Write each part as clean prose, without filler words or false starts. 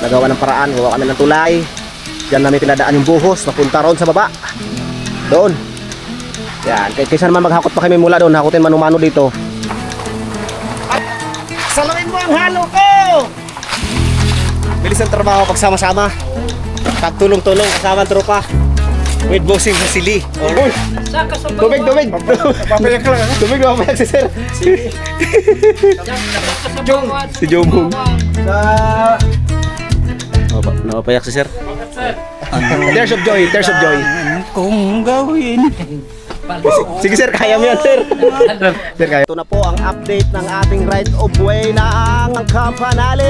nagawa ng paraan, gawa kami ng tulay. Diyan namin pinadaan yung buhos, papunta roon sa baba. Doon. Yan, kaysa naman maghakot pa kami mula doon, hakutin mano-mano dito. Salamin mo ang halo ko! Bilis ang trabaho pagsama-sama. Pagtulong-tulong kasama ang tropa. With bossing sa sili. Tubig. Papayak lang. Tubig, papayak si sir. Si Jomong. Napapayak si sir. Tears of joy. Kung gawin. Sige sir, kaya mo yan sir. Sir, kaya. Ito na po ang update ng ating right of way ng Kampanalig.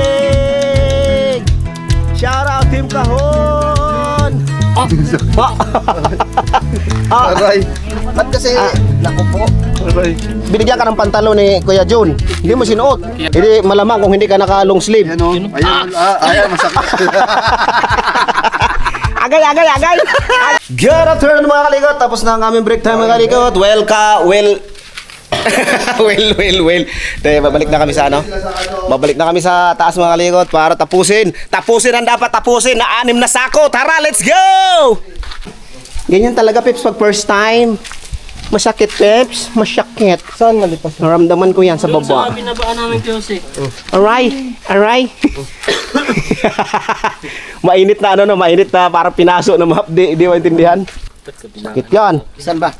Shout out Team Kahon. Aray. Ba't kasi naku po? Aray. Binigyan ka ng pantalo ni Kuya Jun. Hindi mo sinuot. Hindi malamang kung hindi ka naka long sleeve. Yan o. Ayan, masakit. Agay! Good afternoon mga kalikot. Tapos na ang aming break time mga kalikot. Well. Babalik na kami sa ano? Babalik na kami sa taas mga kalikot para tapusin ang dapat tapusin na 6 na sako. Tara, let's go! Ganyan talaga, Peps, pag first time. Masakit, Peps. Masakit. Saan nalipas? Naramdaman ko yan sa baba. Sa binabaan namin Jose. Aray. Mainit na parang pinaso na map. Di maintindihan. Sakit yan. Saan ba?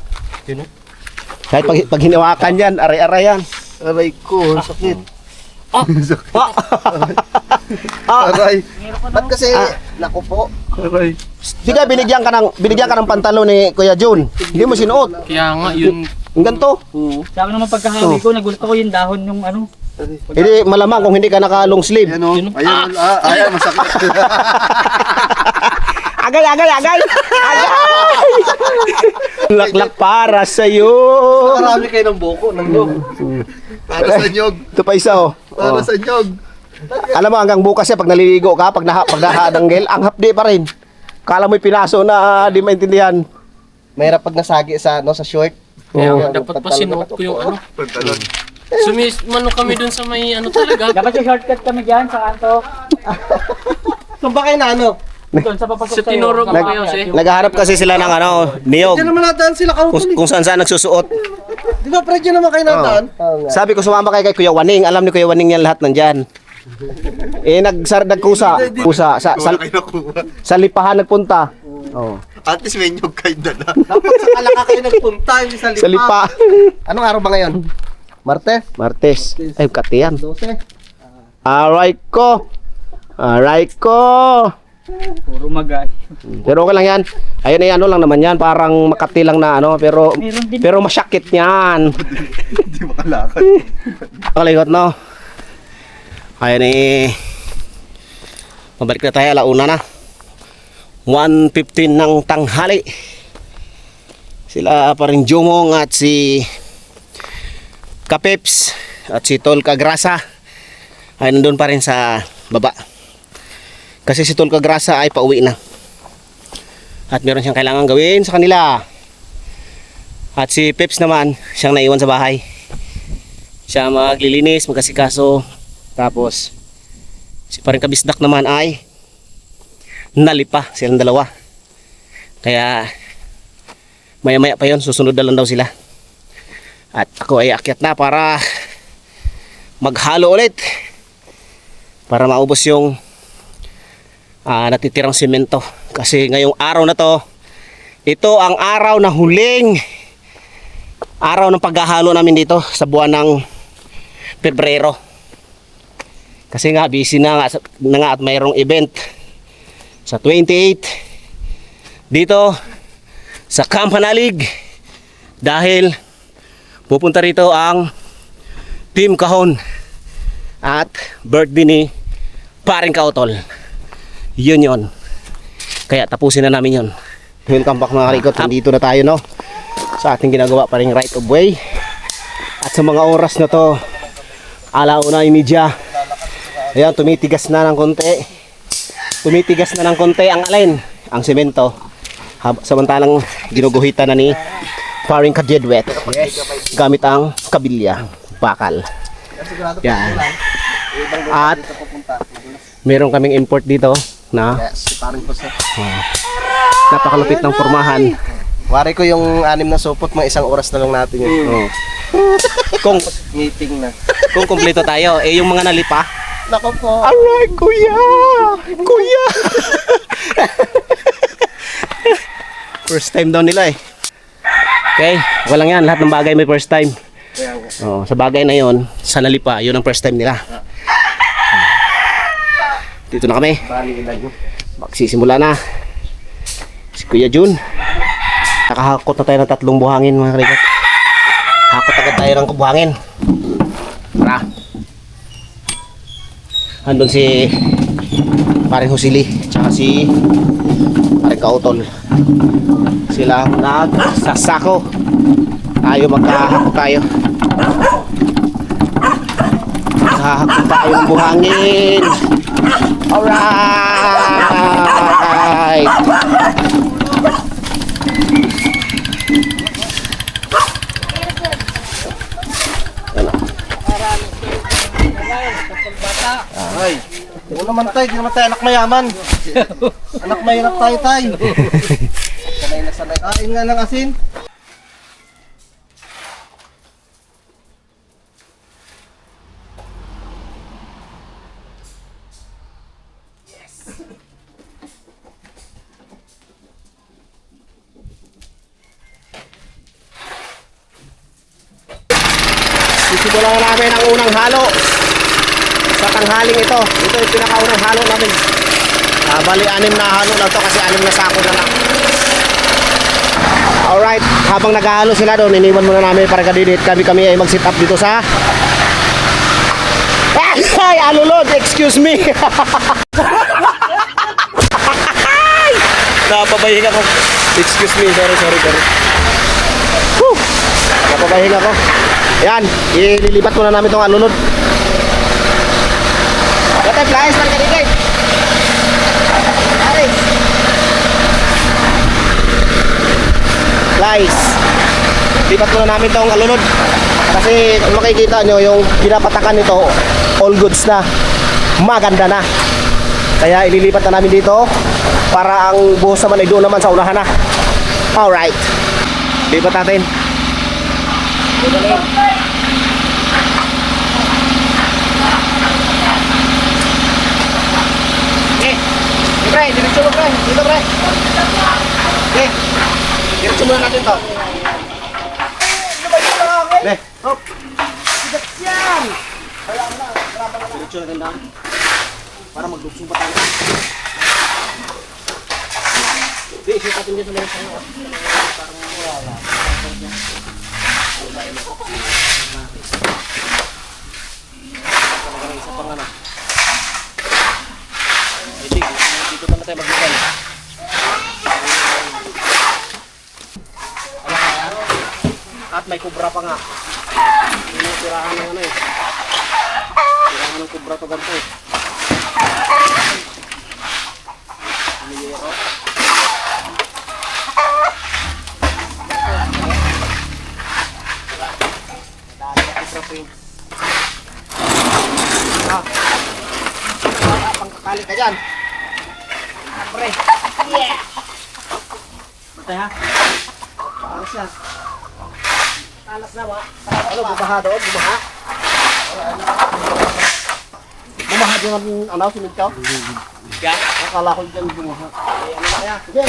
Kahit pag hinawakan yan, aray-aray yan. Aray ko, sakit. Sakit. Ah, Aray. Ba't kasi naku po? Aray. di ka binigyan ka ng pantalo ni Kuya Jun. Hindi mo sinuot. Kaya nga yun. Yung ganito. Sa akin naman pagkahawi ko, nagulat ako yung dahon yung ano. Hindi malamang kung hindi ka naka long sleeve. Yan o. Ayan, masakit. Agay! Laklak para sa'yo. Marami kayo ng buko, ng nyog. Para sa nyog. Ito pa isa oh. Para sa nyog. Alam mo hanggang bukas pag naliligo ka, pag nahadanggel, ang hapdi pa rin. Kala mo'y pinaso na di maintindihan. Mahirap pag nasagi sa short. Kaya nga, dapat pa sinuot ko yung ano. Pantalon. Sumismano kami dun sa may ano talaga. Dapat yung shortcut kami dyan sa kanto. Saan ba kayo na ano? Doon sa papasok Sa sa'yo. tinuro ko kayo, Naghahanap kasi sila ng niyog. Diyan naman nataan sila Kung saan nagsusuot. Di ba, pre, diyan naman kayo nataan? Sabi ko sumama kay Kuya Waning. Alam ni Kuya Waning yan lahat nandyan. Nagkusa. Sa lipahan nagpunta. Oh. At least may nyog kayo dala. Dapat sa kalaka kayo nagpunta, hindi sa lipa. Sa lipa. Anong araw ba ngayon? Martes. Ay, katiyan. 12. Aray ko. Puro magal. Pero okay lang yan. Ayun ay ano lang naman yan. Parang Makati lang na ano. Pero masyakit yan. Hindi makalakad. Kalingot no. Ayun eh. Mabalik na tayo. Alauna na. 1:15 ng tanghali. Sila pa rin Jomong at si Kapeps at si Tol Kagrasa ay nandun pa rin sa baba. Kasi si Tol Kagrasa ay pauwi na. At meron siyang kailangan gawin sa kanila. At si Peps naman, siyang naiwan sa bahay. Siya maglilinis, magkasikaso. Tapos si parang Kabisdak naman ay nalipa silang dalawa. Kaya maya-maya pa yon, susunod na lang daw sila. At ako ay akyat na para maghalo ulit. Para maubos yung natitirang simento. Kasi ngayong araw na to, ito ang araw na huling araw ng paghahalo namin dito sa buwan ng Pebrero. Kasi nga busy na nga at mayroong event sa 28 dito sa Kampanalig dahil pupunta rito ang Team Kahon at birthday ni Paring Kautol. Yun. Kaya tapusin na namin yun. Welcome back mga kalikot. Nandito na tayo no sa ating ginagawa pa ring right of way. At sa mga oras na to, 1:30. Ayan, tumitigas na ng konti ang alin, ang semento. Samantalang ginuguhitan na ni Paring Kajedwet gamit ang kabilya, bakal. Yan. At Meron kaming import dito na Yes, parang po sir. napakalupit ng pormahan. Wari ko yung 6 na supot, mga 1 oras na lang natin yun. Oh. Kung Meeting na. kung kumpleto tayo, eh yung mga nalipa. Nako po. Aray, kuya! Kuya! First time daw nila eh. Okay, walang yan. Lahat ng bagay may first time. Oh, sa bagay na yon, sa nalipa, yun ang first time nila. Dito na kami. Magsisimula na. Si Kuya Jun. Nakahakot na tayo ng 3 buhangin mga kaligot. Hakot agad tayo ng buhangin. Tara. Andun si Paring Husili tsaka si Paring Kautol. Sila nagsasako. Tayo magkahakot tayo. Magkahakot tayo ng buhangin. Alright! Ay, di mo naman tayo, di naman tayo anak mayaman. Anak mahirap tayo tayo. Sanay na sanay. Kain nga ng asin. Sisimulan na namin ang unang halo sa tanghaling ito. Ito yung pinakaunang halo namin. Bali 6 na halo lang to kasi 6 na sako na lang. Alright, habang naghahalo sila doon, iniwan muna namin para kadidit kami ay mag-sit up dito sa ay, alulod, excuse me. Napapahinga ko. Excuse me, sorry. Whew. Napapahinga ko. Yan, ililipat muna namin itong alulod. Ito, flies, pagkadikit. Flies. Lipat muna namin itong alulod. Kasi kung makikita nyo, yung pinapatakan nito, all goods na. Maganda na. Kaya ililipat na namin dito para ang buhos naman ay doon naman sa unahan na. Alright. Lipat natin. Pre, diretso mo pre. Dito pre. Okay. Diretso muna natin to. Pre. Hop. Yan. Diretso natin down. Para magdugsong pa tayo. Di, isip natin dyan sa mga sa'yo. Parang wala. Isa pang ano. Dito pa na tayo mag-ikan. At may kubra pa nga. Yung tirahan ng ano eh. Tirahan ng kubra to ganito eh. Yero. Dali ang kubra po yun. Pangkakali ka dyan. Pre. Yeah. Matay ha. Talas na. Talas na ba? Ano, bumaha doon? Bumaha? Bumaha din ang ano, sinid ka? Kaya? Akala ko dyan bumaha. Ano na kaya? Sige.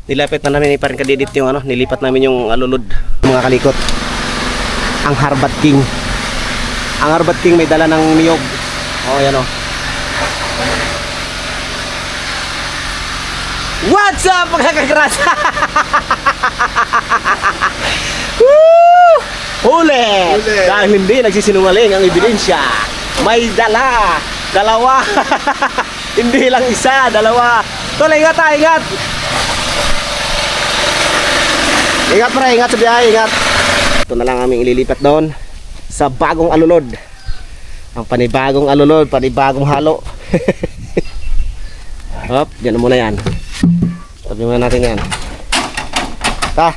Nilapit na namin parang kadidit yung ano, nilipat namin yung alulod. Mga kalikot. Ang Harbat King. Ang Harbat King may dala ng niyog. Oh, yan oh. What's up mga kakrasa? Huli! Dahil hindi nagsisinungaling ang ebidensya. May dala. Dalawa. Hindi lang isa, dalawa. Tol, ingat ha, ingat. Ingat pre, ingat sa biyahe, ingat. Ito na lang aming ililipat doon sa bagong alulod. Ang panibagong alulod, panibagong halo. Hop, dyan na muna yan. Tabi muna natin yan. Ta.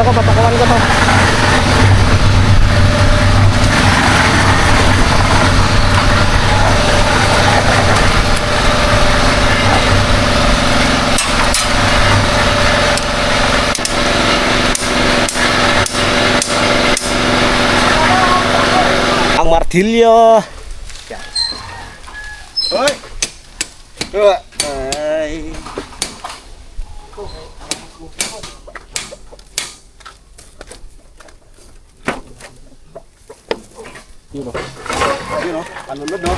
ko, papakuan ko to. Ang martilyo. Hoy! Ay. Yun o. Yun o. Panunod o.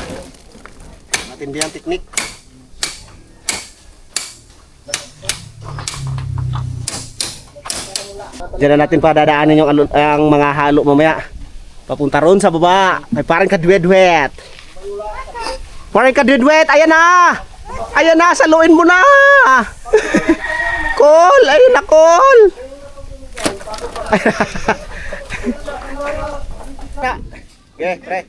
Matindi ang teknik. Diyan na natin padadaanin yung ang mga halo mamaya. Papunta ron sa baba. May parang kadwet-wet. Parang kadwet-wet. Ayan na. Ayan na. Saluin mo na. Col. Ayun na, Col. Okay, pre.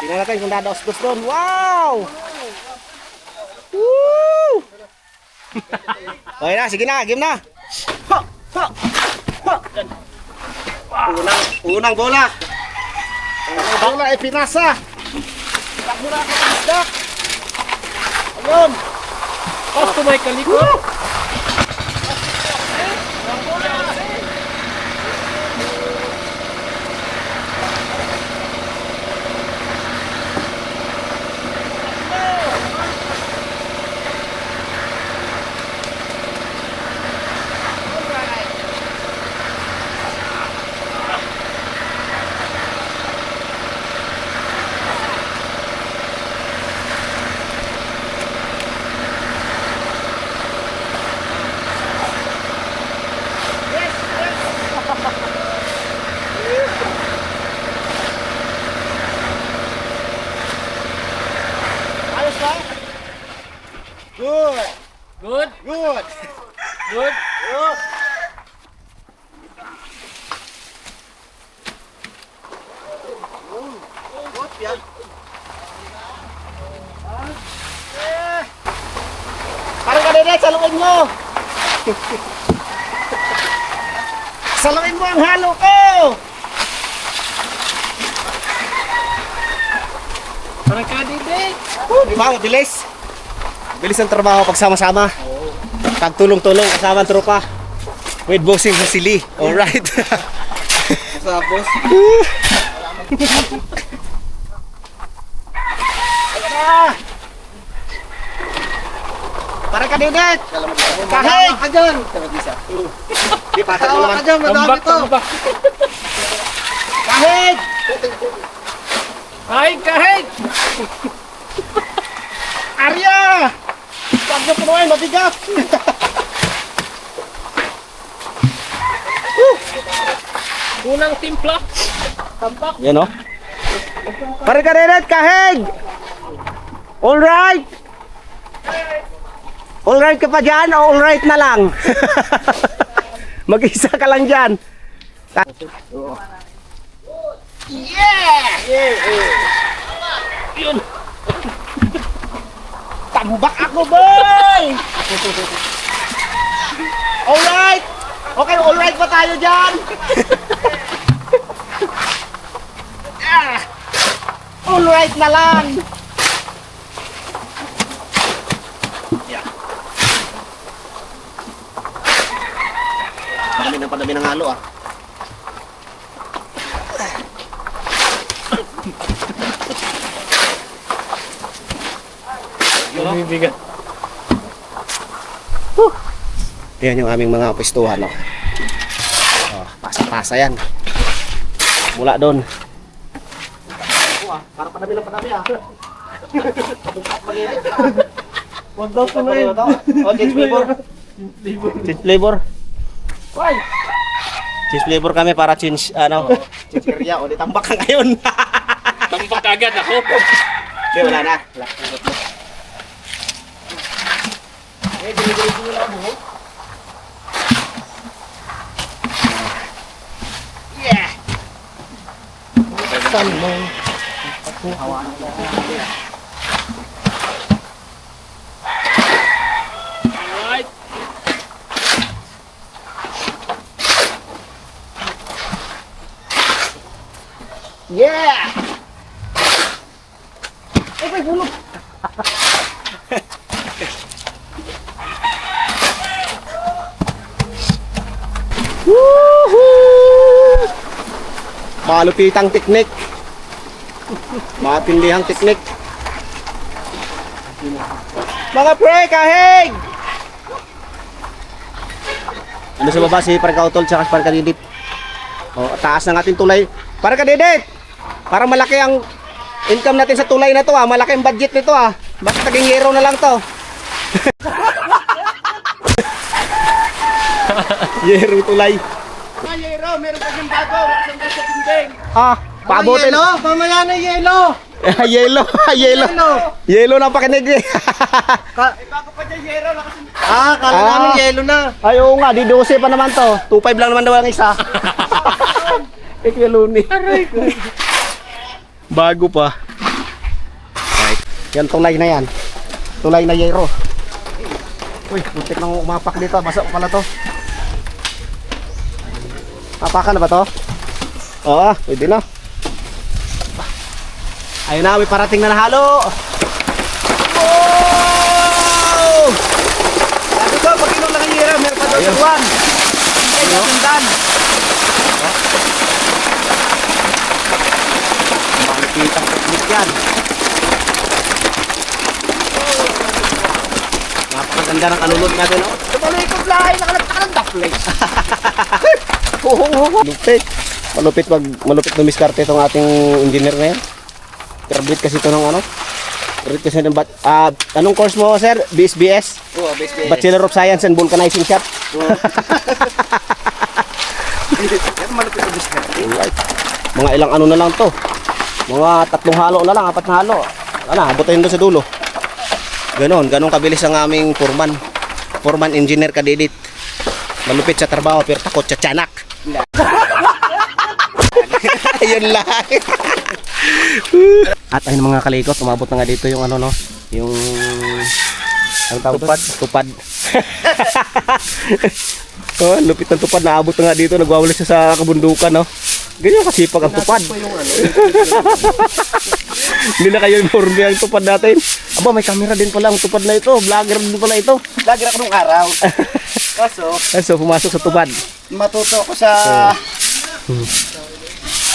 Tingnan natin kung dadaos-dos doon. Wow! Woo! Okay na, sige na, game na. Ha! Ha! Ha! Unang bola. Ang bola ay pinasa. Takbo na ako ng isda. Ayun. Pas to may kalikot. Ayos ba? Good. Good. Good. Good. Good. Good yan. Parang kanilet, saluin mo. Saluin mo ang halo ko. Parang kadide. Di ba, mabilis? Bilis ang trabaho pag sama-sama. Pagtulong-tulong kasama ang tropa. With bossing sa sili. Alright. Sa boss. Parang kanilet. Kahit! Ka dyan! Di pa Tawa ka dyan, madami Tambak, to! tambak. Kahit! Ay, kahit! Arya! Pag na punuin, mabigat! Unang timpla. Tambak. Yan o. Parang kanilet, kahig! Alright! Alright ka pa dyan o alright na lang? Mag-isa ka lang dyan. Yun. Tambak ako, boy! Alright! Okay, alright pa tayo dyan? Alright na lang! Padami ng halo ah. Bibigat. Yan yung aming mga pwestuhan, no? Oh, pasa-pasa yan. Mula doon. Para padami lang padami ah. Huwag daw tuloy. Oh, change flavor. Change flavor. Why? Change flavor kami para change, ano, change area. O, di tambak ka ngayon. Tambak agad ako. Hindi, wala na. Wala. Eh, dili-dili mo lang mo. Yeah! Saan mo? Alright. Woohoo! Malupitang teknik. Matindihang teknik. Mga pre, kahig! Ano sa baba si Parkautol tsaka si Parkadidit? O, taas ng ating tulay. Parkadidit! Para malaki ang income natin sa tulay na to ah. Malaki ang budget nito ah. Bakit naging yero na lang to? Yero tulay. Yelo, meron pa yung bago. Saan ka sa tinding? Ah, paabutin. Yelo, mamaya na yelo. Yelo, yelo. Yelo na pakinig eh. Bago pa dyan yelo. Kala namin yelo na. Ay, oo nga, di 12 pa naman to. 2.5 lang naman daw ang isa. Yelo ni. Bago pa. Right. Yan tulay na yan. Tulay na yero. Uy, muntik nang umapak dito. Basa ko pala to. Apakan na ba to? Oo, pwede na. Ayun na, may parating na nahalo. Wow! Sabi ko, pag inom na kanyera, meron pa daw turuan. Hindi ka sundan. Makikitang teknik yan. Napakaganda ng kanunod natin. Oh. Tuloy ko fly, nakalagtak ng daplet. Malupit. Malupit na miskarte itong ating engineer na yan. Graduate kasi ito ng ano? Graduate kasi ng anong course mo, sir? BSBS? Oo, BSBS. Bachelor of Science and Vulcanizing Shop? Malupit na diskarte. Alright. Mga ilang ano na lang to. Mga 3 halo na lang, 4 na halo. Ano, abutin doon sa dulo. Ganon kabilis ang aming foreman. Foreman engineer kadidit. Malupit sa trabaho pero takot sa tiyanak. Ayun lang. At ayun mga kalikot, umabot na nga dito yung ano no, yung ang tawag doon? Tupad. Oh, lupit ng tupad, naabot na nga dito, nagwawala siya sa kabundukan no. Ganyan kasipag ang tupad. Hindi na kayo informe ang tupad natin. Aba, may camera din pala ang tupad na ito. Vlogger din pala ito. Lagi ako nung araw. So, pumasok sa tupad. Matuto ako sa...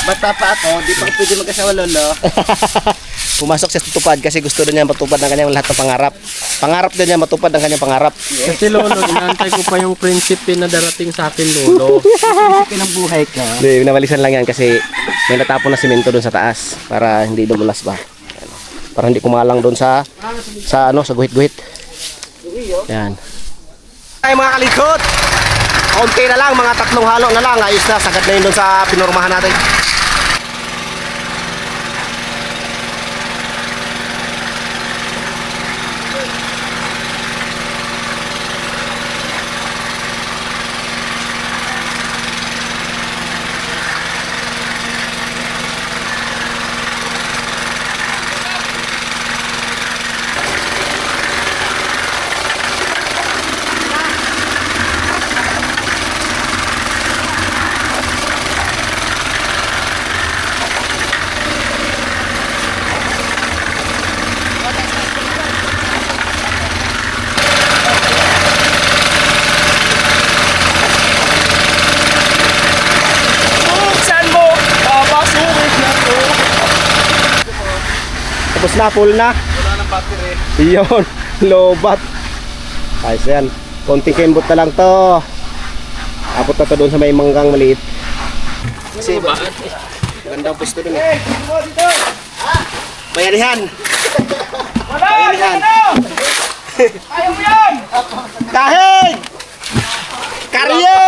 Bata pa ako, di pa ako pwede mag-asawa lolo. Pumasok siya sa tupad kasi gusto rin niya matupad ng kanyang lahat ng pangarap. Pangarap din niya matupad ng kanyang pangarap. Kasi lolo, inaantay ko pa yung prinsipe na darating sa akin lolo. Isipin ang buhay ko. Hindi, nawalisan lang yan kasi may natapon na simento doon sa taas para hindi dumulas ba. Para hindi kumalang doon sa guhit-guhit. Yan. Ay mga kalikot. Konti na lang, mga 3 halo na lang. Ayos na, sagad na yun doon sa pinormahan natin. Tapos na, full na. Wala nang battery. Iyon, lobat. Ayos yan. Konting kembot na lang to. Abot na to doon sa may manggang maliit. Kasi ba? Ganda ang pwesto doon eh. Bayanihan! Bayanihan! Ayaw mo yan! Kahig! Karyo!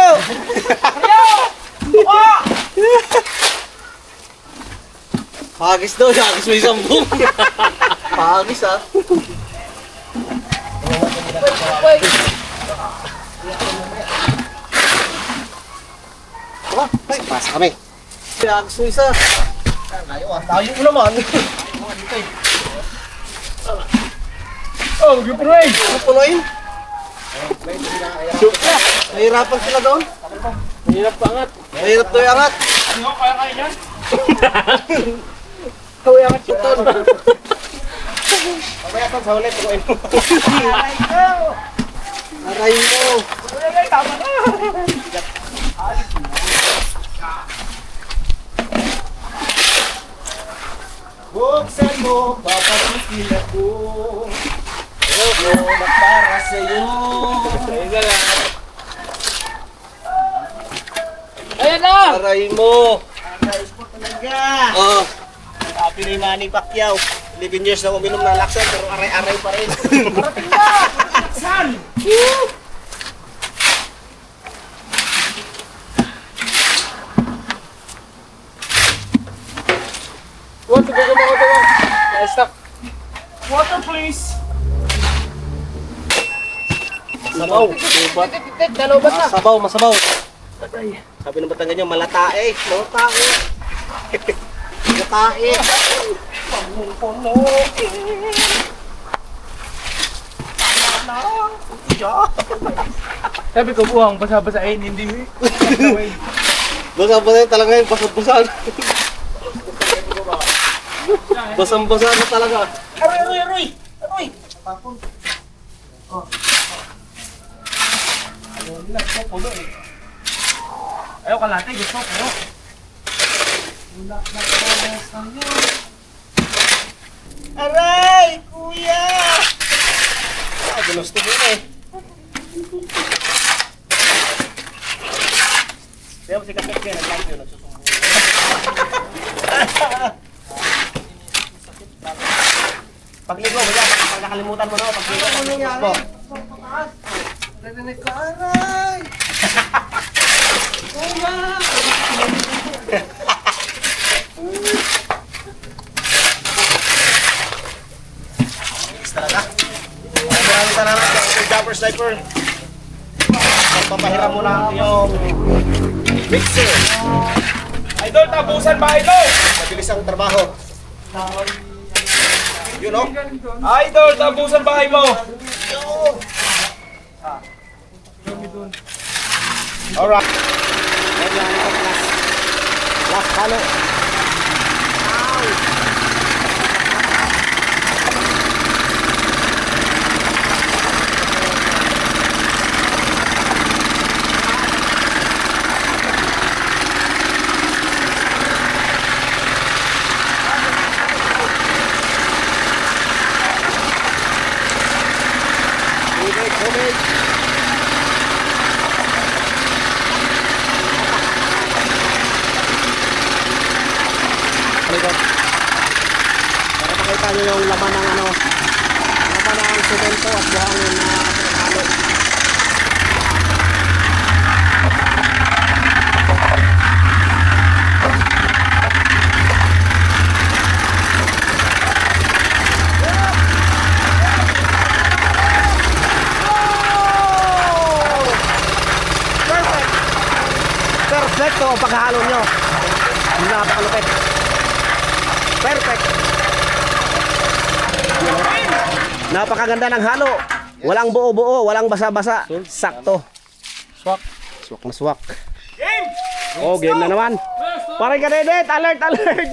Hagis daw, hagis may sambong. Hagis ah. Pasa kami. Hagis mo isa. Tayo mo naman. Oh, gipunoy! Pupunuin. Nahirapan sila doon. Mahirap pangat. Mahirap daw yung angat. Ano, kaya yan? Kawin ang putol. Mamaya sa ulit, tukuin mo. Aray mo. Buksan mo, papalikin ako. Oyo na para sa'yo. Ayan na! Aray mo. Aray po talaga. Oh. Sabi ni Manny Pacquiao, 11 years na uminom ng laksan pero aray-aray pa rin. Parating na! Laksan! What? Siguro mo ako diba? Na-stop. Water please! Sabaw. Dalawa na. Masabaw, masabaw. Sabi ng batang ganyan, malatae. Malatae. Malatae. Pangungkono. Sabi ko buwang basa-basain, hindi Basa-basa talaga yun, basa-basa. Basang-basa na talaga. Aroy, aroy, aroy. Aroy. Ayaw kalate, gusto ko. Aray, kuya. Gusto mo eh. Kaya si Kapit kaya nag-live yun, nagsusumbong. Pagligo mo yan, pag nakalimutan mo na, pagligo. Ano nangyari? Narinig ko, aray! Talaga. Maraming salamat sa Jumper Sniper. Papahiram mo lang yung mixer. Idol, tapusan ba idol? Mabilis ang trabaho. Yun o. Idol, tapusan bahay mo. Alright. Medyo ano pa last halo. Para makita nyo yung laman ng ano, laman ng semento at buhangin na halo. Perfect! Perfecto ang paghahalo nyo. Napakalupit. Perfect. Napakaganda ng halo. Walang buo-buo, walang basa-basa. Sakto. Swak. Swak na swak. Game! Oh, game na naman. Parang kadedet, alert, alert.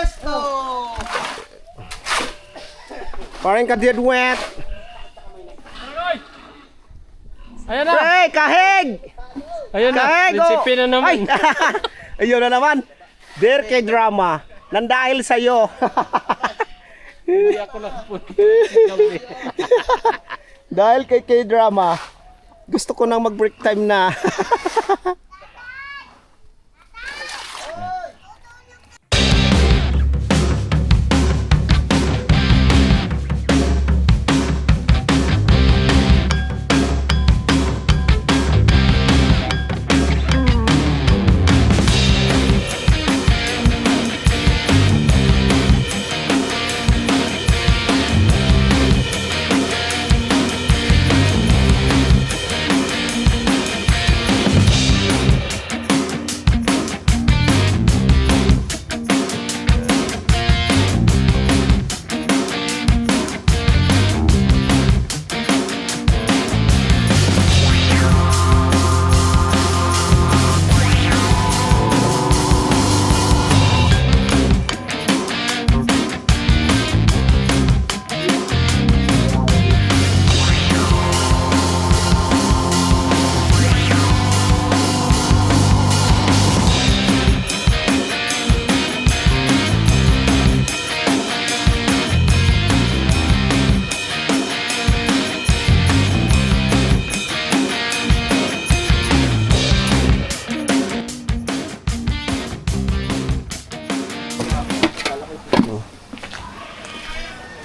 Esto! Parang kadedet wet. Ayan na. Hey, kahig! Ayun na. Kahig! Prinsipe na naman. Ay, ayun na naman. There kay drama. Nandahil sa'yo. Hindi ako lang po. Dahil kay K-drama, gusto ko nang mag-break time na.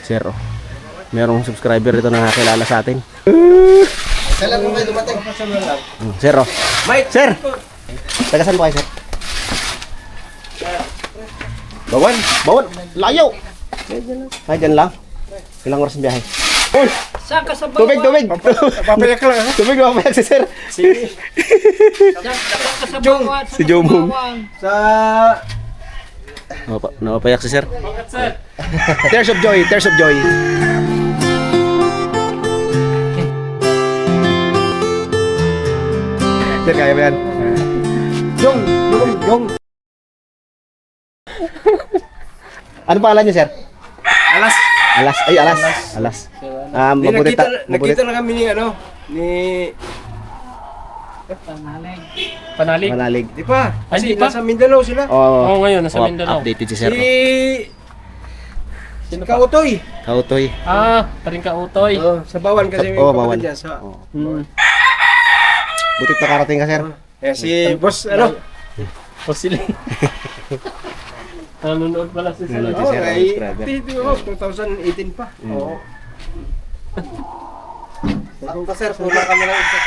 Sir, oh. Merong subscriber dito na nakakilala sa atin. Kailan mo kayo dumating? Sir, oh. Sir! Tagasan mo kayo, sir? Bawan! Bawan! Layo! Ay, dyan lang. Ilang oras ang biyahe? Saan ka sa Tubig, tubig! Papayak lang, ha? Tubig, papayak si sir. Si Jomong. Sa... Napapayak si sir. Tears of Joy, Tears of Joy. Sir, kaya ba yan? Yung. Ano pangalan niyo, sir? Alas. Alas. Ay, alas. Alas. Mabuti Nakita na kami ni ano, ni... Panalig. Manalig. Di pa. Ay, di Kasi pa? nasa Mindanao sila. Oo, ngayon, nasa Mindanao. Updated si sir. Si Kautoy. Kautoy. Paring ka utoy. Sa Bawan kasi may Bawan. kapatid dyan. Sa... Butit nakarating ka, sir. Eh, si boss, ano? O sila. Nanonood pala si sila. Nanonood. Sir, ay, subscriber. dito, 2018 pa. Oo. Ako pa sir, pula kami lang isa.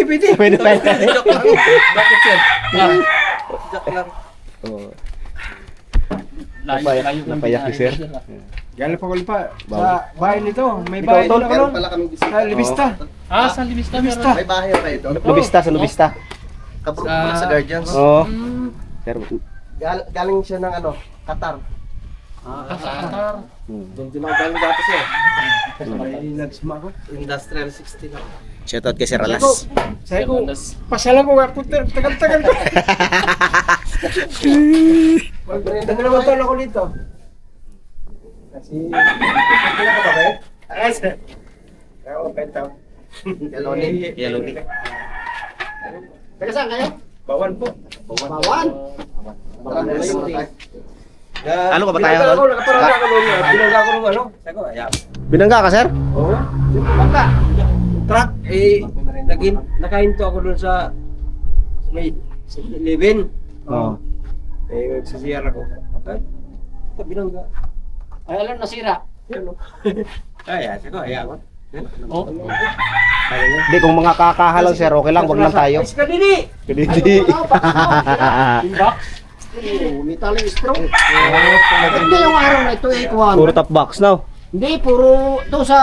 Pwede. Pwede tayo. Joke lang. Bakit sir? Joke lang. Napayak si sir. Galing pa ko pa. Sa bahay nito. May bahay Ikaw, din ako nun. Sa Libista. Sa Libista meron. May bahay pa ito. Nubista sa Nubista. Kabro ko sa Guardians. Oo. Sir, Galing siya ng ano, Qatar. Qatar. Doon din ako galing dati siya. May nagsuma ako. Industrial 16 ako. shoutout kay Sir Alas. Sabi ko, pasyalan mo ako. Tagal-tagal ko. Magbrenda na naman taon ako dito. Kasi, hindi na ka ba kayo? Ay, sir. Oo, pentaw. Yaloni. Taga saan kayo? Bawan po. Bawan? Ano ka ba tayo? Nakaparada ako nung, binangga ko nung ano. Sabi ko, ayan. Binangga ka, sir? Oo. Bangka. Truck, nakahinto ako dun sa may 11. Oo. Magsisiyar ako. Ay, ito binangga. Ay, alam nasira. Yan o. Ay, sabi ko, ayan ako. Oh. Hindi, kung mga kakahalaw, sir, okay lang. Huwag lang tayo. Ay, si Kadini! Hindi. Timbak. Umitaling stroke. Hindi yung araw na ito, Ikuan. Puro top box, no? Hindi, puro ito sa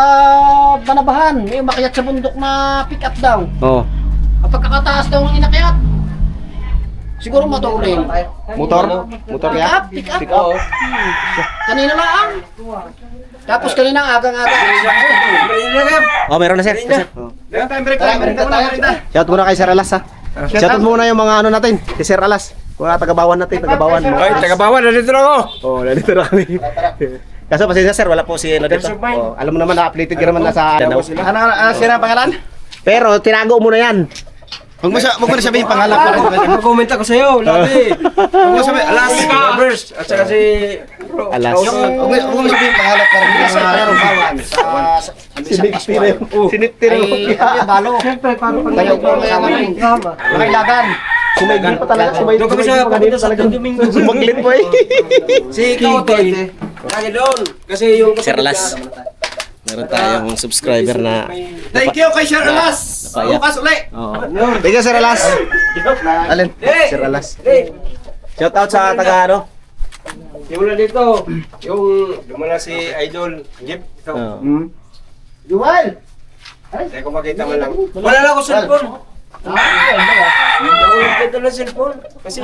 Banabahan. May umakyat sa bundok na pick up daw. Oo. Ang pagkakataas daw ng inakyat. Siguro motor rin. Motor? Motor ya? Pick up. Pick up. Kanina lang. Tapos kanina agang-aga. Oh, meron na, sir. Sir. Oh. Meron tayong break tayo. Merinda muna, merinda. Shout muna kay Sir Alas, ha? Shout muna yung mga ano natin. Si Sir Alas. Mga tagabawan natin, tagabawan. Ay, taga-bawan, nandito na ako. Oh, nandito na kami. Kaso pasensya, sir, wala po si ano dito. Oh, alam mo naman, na-updated ka naman na sa ano. Ano sila ang pangalan? Pero tinago mo na yan. Huwag mo na sabihin pangalan ko. Mag-comment ako sa'yo, lagi. Huwag mo sabihin, Alas Brothers. At saka si... Alas. Huwag mo sabihin pangalan para hindi sa bawan. Sinitiro. Ay, balo. Siyempre, para pag Kayo po may Makailagan. Sumaygin pa talaga. Doon kami sa papunta sa Domingo. Sumaglit po eh. Si Kautoy. Lagi doon. Kasi yung... Sir Alas. Meron tayong subscriber na... Thank you kay Sir Alas. Napaya. Bukas ulit. Oo. Thank you, Sir Alas. Alin? Sir Alas. Shout out sa taga ano? Yung mula dito, yung lumala si Idol Jeep. Ito. Oo. Dual. Hindi ko makita man lang. Wala na ako cellphone. Hindi ako nakita ng cellphone. Kasi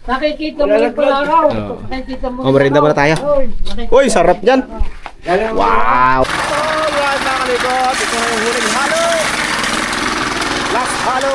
Nakikita mo yung palaraw. Oo. Nakikita mo. Oh, merienda muna tayo. Uy, sarap yan. Wow! Alright mga kalikot, ito na yung huling halo. Last halo.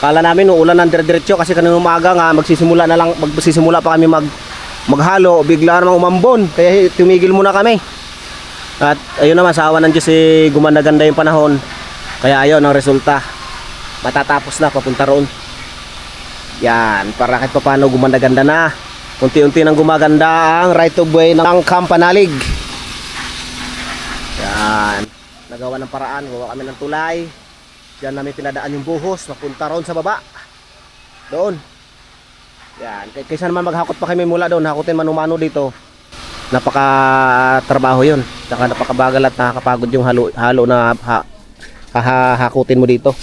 Kala namin uulan ng dire-diretso kasi kanina umaga nga magsisimula pa kami maghalo, bigla namang umambon. Kaya tumigil muna kami. At ayun naman, sa awa ng Diyos gumanda-ganda yung panahon. Kaya ayun ang resulta. Matatapos na papunta roon. Yan, para kahit paano gumanda-ganda na. Unti-unti nang gumaganda ang right of way ng Kampanalig. Yan, nagawa ng paraan, gawa kami ng tulay. Diyan namin pinadaan yung buhos, mapunta roon sa baba. Doon. Yan, kaysa naman maghakot pa kami mula doon, hakutin manumano dito. Napaka-trabaho yun. Saka napakabagal at nakakapagod yung halo na hakutin mo dito.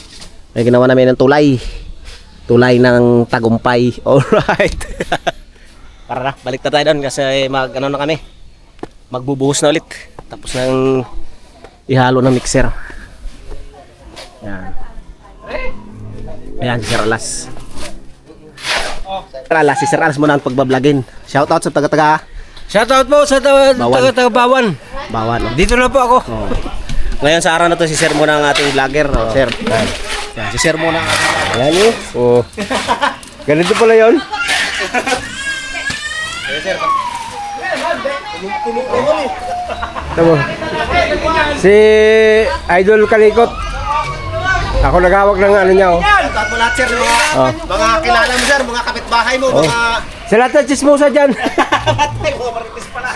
Ay ginawa namin ng tulay. Tulay ng tagumpay. Alright. Para na, balik na tayo doon kasi ano na kami. Magbubuhos na ulit. Tapos nang ihalo ng mixer. Yan. Ayan, si Sir Alas. Si Sir Alas muna ang pagbablogin. Shoutout sa taga-taga. Shoutout po sa taga Bawan. Bawan. Oh. Dito na po ako. Oh. Ngayon sa araw na to si Sir muna ang ating vlogger. Oh. Sir. Yan, si Sir muna ang ating vlogger. Yan eh. Oh. Ganito pala yun. Tama. Si Idol Kalikot. Ako nagawag ng ano niya oh. Shoutout mo lahat Sir, mga kilala mo Sir, mga kapitbahay mo, Oh. mga Sa lahat ng chismosa dyan. mga marites pala.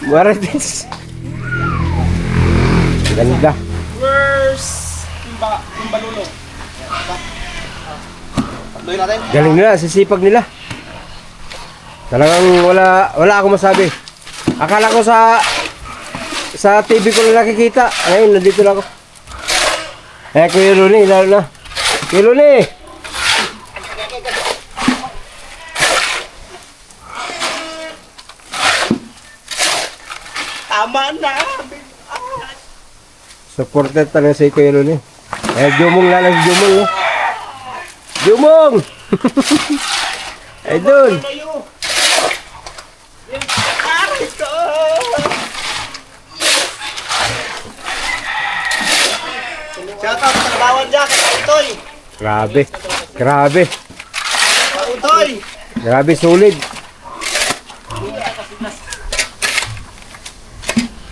Marites. Ganda. Where's Timbalolo? Patuloy natin. Galing nila, sisipag nila. Talagang wala akong masabi. Akala ko sa TV ko na nakikita. Ngayon, nandito na ako. Eh, Kuya Luni, lalo na. Kuya Luni! Tama na. Supported talaga si Kuya Luni. Eh, Jumong lalang Jumong. Oh. Jumong! Idol! Shoutout sa Bawan Jack, Utoy. Grabe. Grabe. Utoy. Grabe, solid.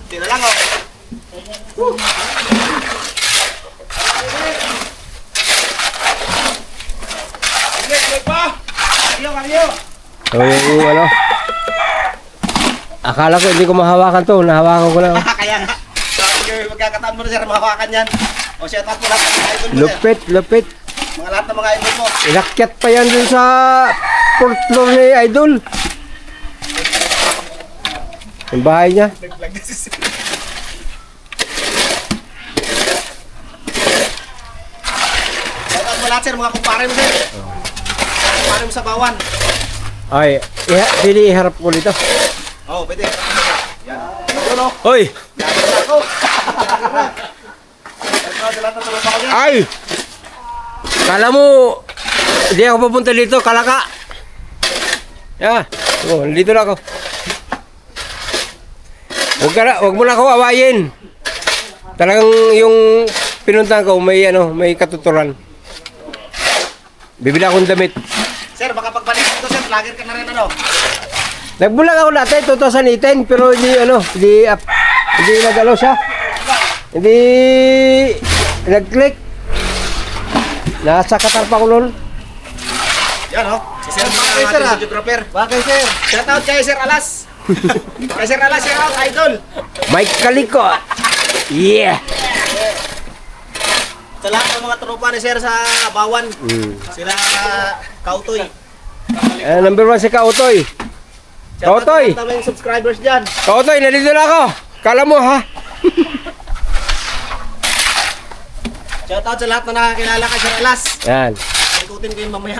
Hindi na lang oh. So, yung ano. Akala ko hindi ko mahawakan to. Nahawakan ko lang. Kaya nga. So, magkakataan mo na Sir, mahawakan yan. O shoutout mo lahat ng mga idol mo Sir. Lupit, lupit. Mga lahat ng mga idol mo. Inakyat pa yan dun sa fourth floor ni Idol. Yung bahay niya. Shoutout mo lahat Sir, mga kumpare mo Sir. Kumpare mo sa Bawan. Ay, iharap ko dito. Oh, pwede. Yan. Yun o. Hoy! Ako. Shoutout sa lahat ng tulong ako niya. Ay! Kala mo, hindi ako pupunta dito, kalaka. Yeah. Oh, dito na ako. Huwag mo na ako awayin. Talagang yung pinuntahan ko, may katuturan. Bibili akong damit. Sir, baka pagbalik dito Sir, vlogger ka na rin ano. Nagbulag ako dati 2018 pero hindi nag-ano siya. Hindi nag-click. Nasa Qatar pa ko noon. Yan o. Si Sir muna ang ating videographer. Bakit sir? Shoutout kay Sir Alas. Kay Sir Alas, shoutout idol. Mike Kaliko. Yeah. Sa lahat ng mga tropa ni Sir sa Bawan. Sila Kautoy. Number 1 si Kautoy. Kautoy. Shoutout sa mga subscribers dyan. Kautoy, nandito na ako. Kala mo ha? Shoutout sa lahat na nakakilala kay Sir Alas. Yan. Ikutin ko yun mamaya.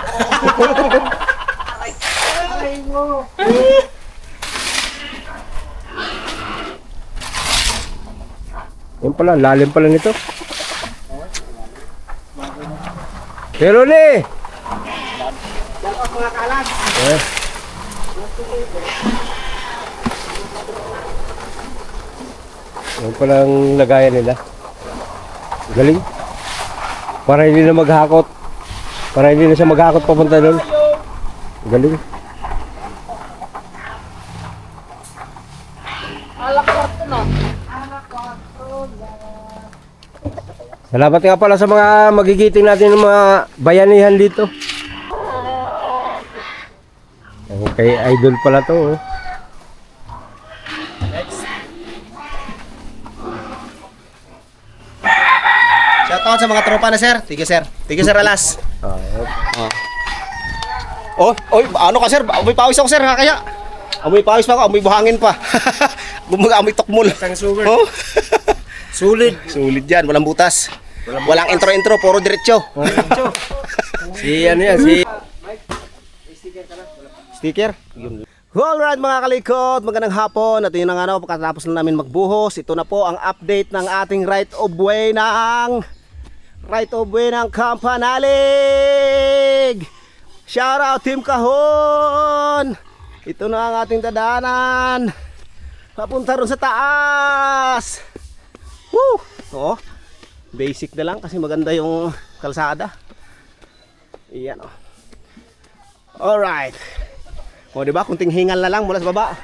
Yan pala, lalim pala nito. Pero ni! Shoutout mga kalas. Eh. Yan pala ang lagayan nila. Galing. Para hindi na maghakot. Para hindi na siya maghakot papunta doon. Galing. Salamat nga pala sa mga magigiting natin ng mga bayanihan dito. Okay, idol pala to. Oh. Shoutout sa mga tropa na sir. Tige sir. Tige sir alas. Oh, oy, ano ka sir? Amoy pawis ako sir, ha kaya. Amoy pawis pa ako, amoy buhangin pa. Bumaga amoy tokmol. Oh. Sulit. Sulit yan, walang butas. Walang intro-intro, puro diretso. Si ano yan, si... Sticker? Alright mga kalikot, magandang hapon. At yun ang ano, pagkatapos na namin magbuhos, ito na po ang update ng ating right of way ng Kampanalig. Shout out Team Kahon. Ito na ang ating dadanan. Papunta ron sa taas. Woo! Oh, basic na lang kasi maganda yung kalsada. Iyan oh. Alright. O diba, kunting hingal na lang mula sa baba.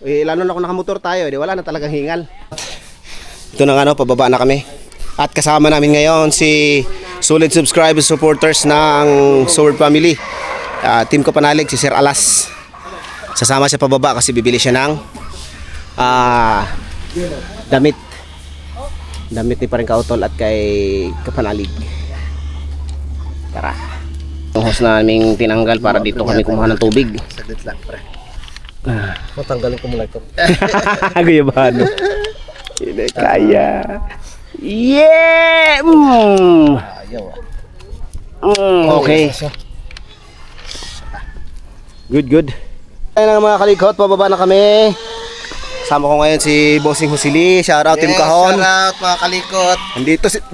Eh, lalo na kung nakamotor tayo, di wala na talagang hingal. Ito na nga no, pababa na kami. At kasama namin ngayon si solid subscribers, supporters ng Sword Family. Team Kapanalig, si Sir Alas. Sasama siya pababa kasi bibili siya ng damit. Damit ni paring Kautol at kay Kapanalig. Tara. Ang hose naming tinanggal para dito kami kumuha ng tubig. Saglit lang, pre. Matanggalin ko muna ito. Guyabano. Hindi kaya. Yeah! Ayaw Okay. Good, good. Ayun mga kalikot, pababa na kami. Sama ko ngayon si Bossing Husili. Shoutout Team Kahon. Shoutout mga kalikot.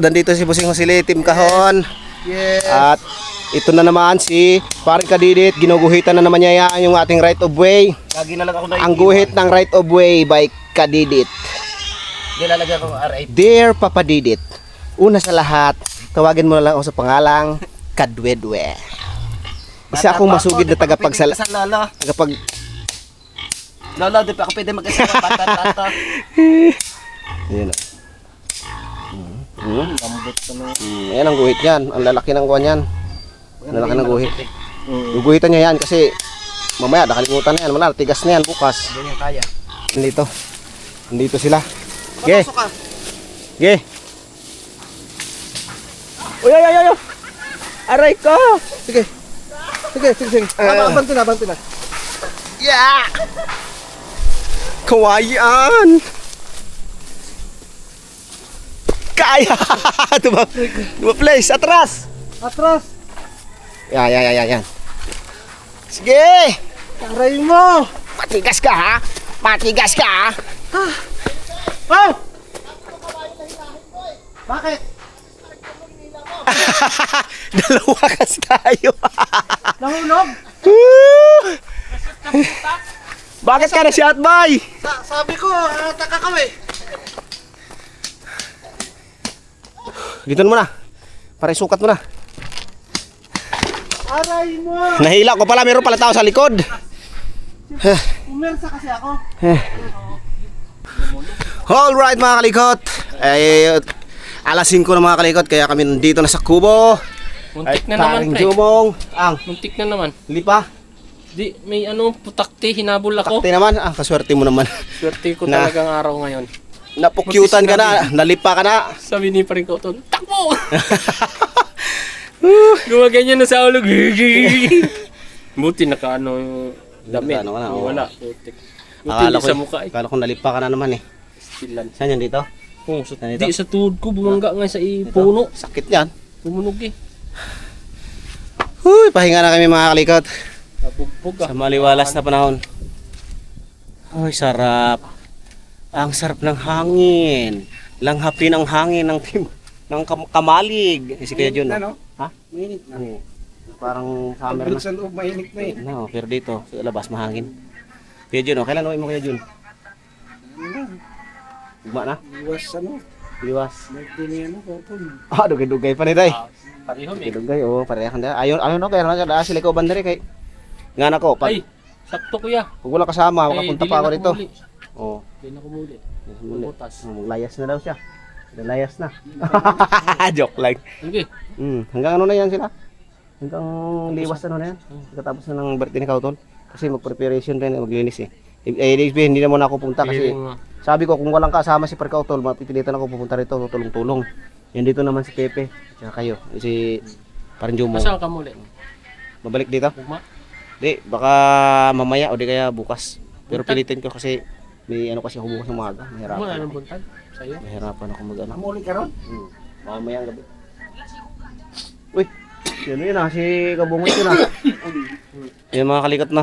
Nandito si Bossing Husili, Team Kahon. Yes. At ito na naman si Paring Kadidit. Ginuguhitan na naman niya yan yung ating right of way. Lagi na lang ako Ang guhit ng right of way by Kadidit. Nilalagyan ko RIP. Dear Papa Didit, una sa lahat, tawagin mo na lang ako sa pangalang Kadwedwe. Isa akong masugid na tagapag Lolo, di pa ako pwede mag-isa ng bata-bata. Yan o. Lambot ko na. Ayan ang guhit yan. Ang lalaki ng kuwan yan. Ang lalaki ng guhit. Guguhitan niya yan kasi mamaya nakalimutan na yan. Wala, tigas na yan bukas. Hindi niya kaya. Nandito. Nandito sila. Ge. Ge. Uy, ay, ay, ay. Aray ko. Sige. Sige. Banti na. Yeah. Kawayan. Kaya. Tuba place. Atras. Yan. Sige. Aray mo. Matigas ka ha. Matigas ka ha. Oh! Bakit? Dalawa kasi tayo. Nahulog? Bakit ka na-shot boy? Sabi ko, taka ka eh. Dito mo na. Para isukat mo na. Aray mo! Nahila ko pala. Meron pala tao sa likod. Umersa kasi ako. Alright mga kalikot. Alas 5 na mga kalikot. Kaya kami nandito na sa Kubo. Muntik na naman, Paring pre. Jumong. Ang Muntik na naman. lipa. Di, may ano, putakti, hinabol ako. Takti naman. Kaswerte mo naman. Swerte ko Na. talagang araw ngayon. Napukyutan ka na. Nalipa ka na. Sabi ni paring Kauton, takbo! Gumaganyan na sa ulog. Buti nakaano yung damit. Nakaano ka na, oo. Wala, putik. Buti Akala hindi ko, sa mukha eh. akala ko nalipa ka na naman eh. Stilan. Saan yan dito? Oh, Ganito? di sa tuhod ko, bumangga nga sa puno. Sakit yan. Bumunog eh. Huy, pahinga na kami mga kalikot. Nabugbog ah. Sa maliwalas na panahon. Ay, sarap. Ang sarap ng hangin. Langhapin ang hangin ng kamalig. Si Kuya Jun. Ano? Ha? Mainit na. Oo. Parang summer na. Sa loob, mainit na eh. No, pero dito, sa labas mahangin. Kuya Jun, kailan uwi mo Kuya Jun? Ugma na? Iwas ano? Liwas. Birthday niya no, Kopon. Ah, dugay-dugay pa ni day. Pareho eh. Dugay, oo, pareha kan. Ayun, ano no, kaya na sila ko bandere kay nga nako, pag Ay, sakto kuya. pag wala kasama, Ay, makapunta dili pa ako na dito. kumuli. Oo. Di na kumuli. Muli. Butas. Maglayas na daw siya. Layas na. Joke lang. Sige. Hanggang ano na yan sila? Hanggang liwas na yan. Pagkatapos na ng birthday ni Kautol. Kasi mag-preparation rin, maglinis eh. Hindi na muna ako punta kasi sabi ko kung walang kasama si Kautol, mapipilitan ako pupunta rito, tulong-tulong. Yan dito naman si Pepe, tsaka kayo, si Parinjumo. Masaan ka muli? Mabalik dito? Ugma? Di, baka mamaya o di kaya bukas. Pero pilitin ko kasi may ano kasi ako bukas ng umaga. Ugma Mahirapan. na ng buntag? Sa'yo? Mahirapan ako mag-ano. Amuli ka ron? Mamaya ang gabi. Uy, yun ah, si Kabungot yun ah. Yan mga kalikot na.